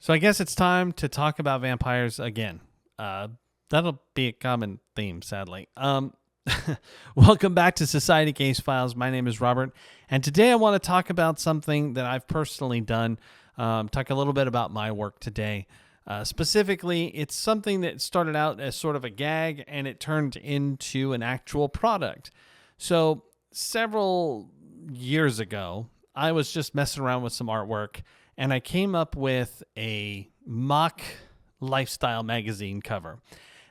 So I guess it's time to talk about vampires again. Uh, that'll be a common theme, sadly. Welcome back to Society Case Files. My name is Robert, and today I want to talk about something that I've personally done. Talk a little bit about my work today. Specifically, it's something that started out as sort of a gag, and it turned into an actual product. So several years ago, I was just messing around with some artwork, and I came up with a mock lifestyle magazine cover,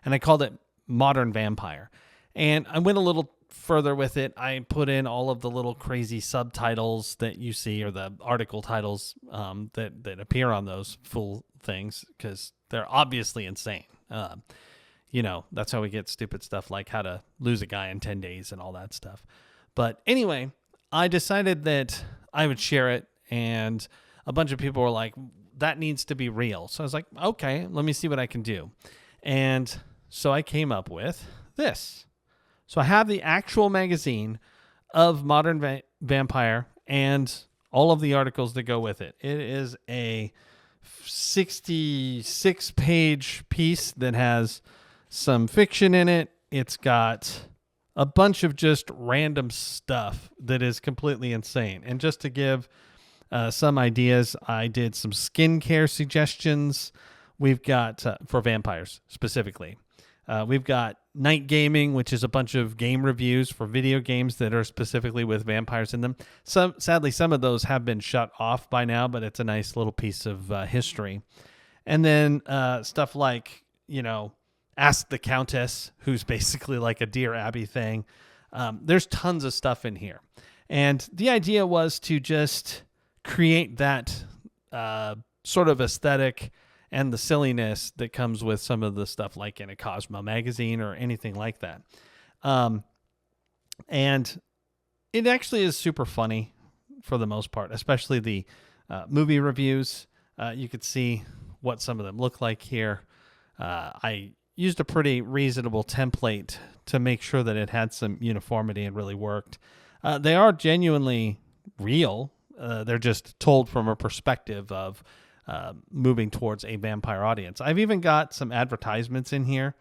and I called it Modern Vampire. And I went a little further with it. I put in all of the little crazy subtitles that you see, or the article titles that appear on those full things, because they're obviously insane. That's how we get stupid stuff like how to lose a guy in 10 days and all that stuff. But anyway, I decided that I would share it, and a bunch of people were like, that needs to be real. So I was like, okay, let me see what I can do. And so I came up with this. So I have the actual magazine of Modern Vampire and all of the articles that go with it. It is a 66-page piece that has some fiction in it. It's got a bunch of just random stuff that is completely insane. And just to give some ideas, I did some skincare suggestions. We've got, for vampires specifically, we've got Night Gaming, which is a bunch of game reviews for video games that are specifically with vampires in them. Sadly, some of those have been shut off by now, but it's a nice little piece of history. And then stuff like, Ask the Countess, who's basically like a Dear Abby thing. There's tons of stuff in here. And the idea was to just create that sort of aesthetic and the silliness that comes with some of the stuff like in a Cosmo magazine or anything like that. And it actually is super funny for the most part, especially the movie reviews. You could see what some of them look like here. I used a pretty reasonable template to make sure that it had some uniformity and really worked. They are genuinely real. They're just told from a perspective of moving towards a vampire audience. I've even got some advertisements in here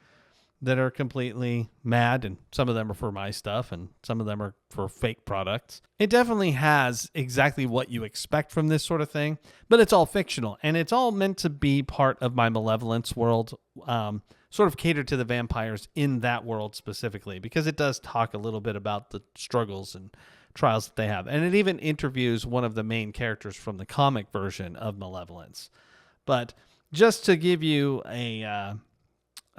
that are completely mad, and some of them are for my stuff, and some of them are for fake products. It definitely has exactly what you expect from this sort of thing, but it's all fictional, and it's all meant to be part of my Malevolence world, sort of catered to the vampires in that world specifically, because it does talk a little bit about the struggles and trials that they have. And it even interviews one of the main characters from the comic version of Malevolence. But just to give you a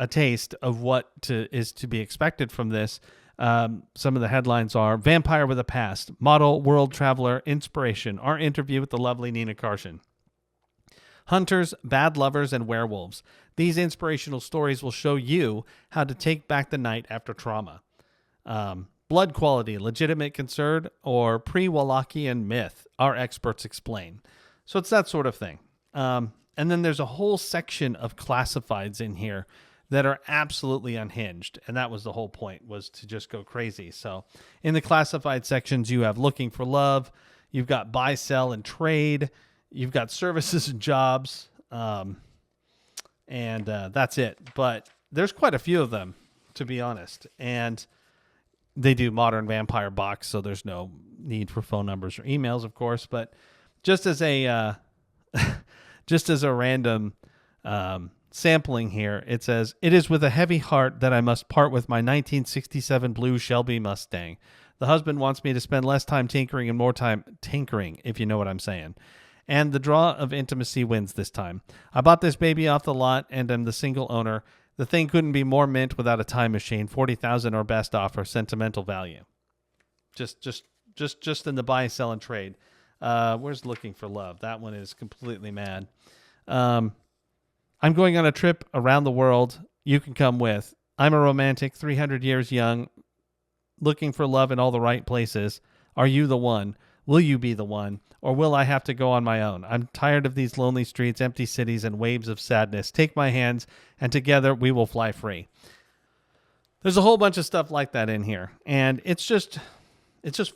taste of what is to be expected from this, some of the headlines are: Vampire with a Past, Model World Traveler, Inspiration, our interview with the lovely Nina Karshan. Hunters, Bad Lovers, and Werewolves. These inspirational stories will show you how to take back the night after trauma. Blood quality, legitimate concern, or pre-Wallachian myth, our experts explain. So it's that sort of thing. And then there's a whole section of classifieds in here that are absolutely unhinged. And that was the whole point, was to just go crazy. So in the classified sections, you have looking for love. You've got buy, sell, and trade. You've got services and jobs. And that's it. But there's quite a few of them, to be honest. And they do Modern Vampire box, so there's no need for phone numbers or emails, of course. But just as a random sampling here, it says, "It is with a heavy heart that I must part with my 1967 blue Shelby Mustang. The husband wants me to spend less time tinkering and more time tinkering, if you know what I'm saying. And the draw of intimacy wins this time. I bought this baby off the lot and am the single owner. The thing couldn't be more mint without a time machine. 40,000 or best offer. Sentimental value." Just in the buy, sell, and trade. Where's looking for love? That one is completely mad. I'm going on a trip around the world. You can come with. I'm a romantic, 300 years young, looking for love in all the right places. Are you the one? Will you be the one? Or will I have to go on my own? I'm tired of these lonely streets, empty cities, and waves of sadness. Take my hands, and together we will fly free. There's a whole bunch of stuff like that in here, and it's just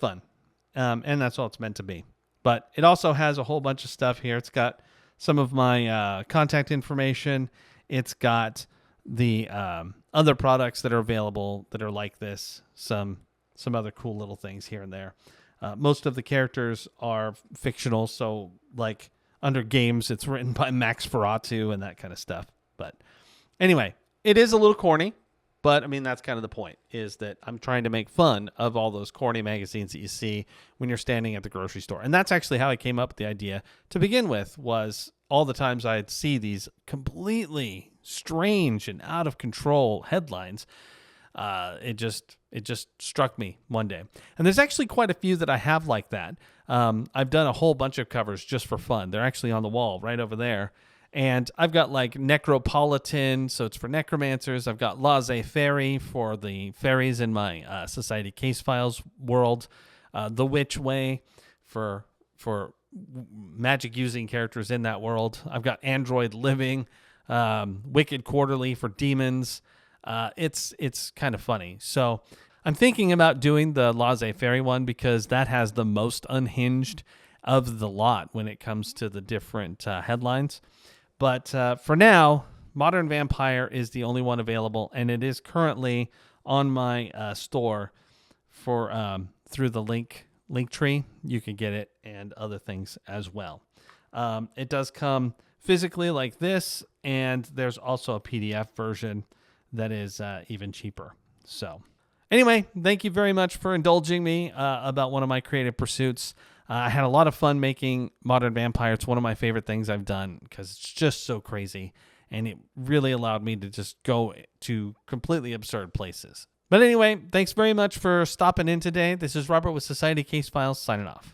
fun, and that's all it's meant to be. But it also has a whole bunch of stuff here. It's got some of my contact information. It's got the other products that are available that are like this, some other cool little things here and there. Most of the characters are fictional, so like under games, it's written by Max Ferratu and that kind of stuff. But anyway, it is a little corny, but I mean, that's kind of the point, is that I'm trying to make fun of all those corny magazines that you see when you're standing at the grocery store. And that's actually how I came up with the idea to begin with, was all the times I'd see these completely strange and out of control headlines. It just struck me one day. And there's actually quite a few that I have like that. I've done a whole bunch of covers just for fun. They're actually on the wall right over there. And I've got like Necropolitan, so it's for necromancers. I've got Laissez-Faire for the fairies in my Society Case Files world. The Witch Way for magic using characters in that world. I've got Android Living, Wicked Quarterly for demons. It's kind of funny. So I'm thinking about doing the Laissez-Faire one because that has the most unhinged of the lot when it comes to the different headlines. But for now, Modern Vampire is the only one available, and it is currently on my store for through the link tree. You can get it and other things as well. It does come physically like this, and there's also a PDF version that is even cheaper. So anyway, thank you very much for indulging me about one of my creative pursuits. I had a lot of fun making Modern Vampire. It's one of my favorite things I've done because it's just so crazy, and it really allowed me to just go to completely absurd places. But anyway, thanks very much for stopping in today. This is Robert with Society Case Files signing off.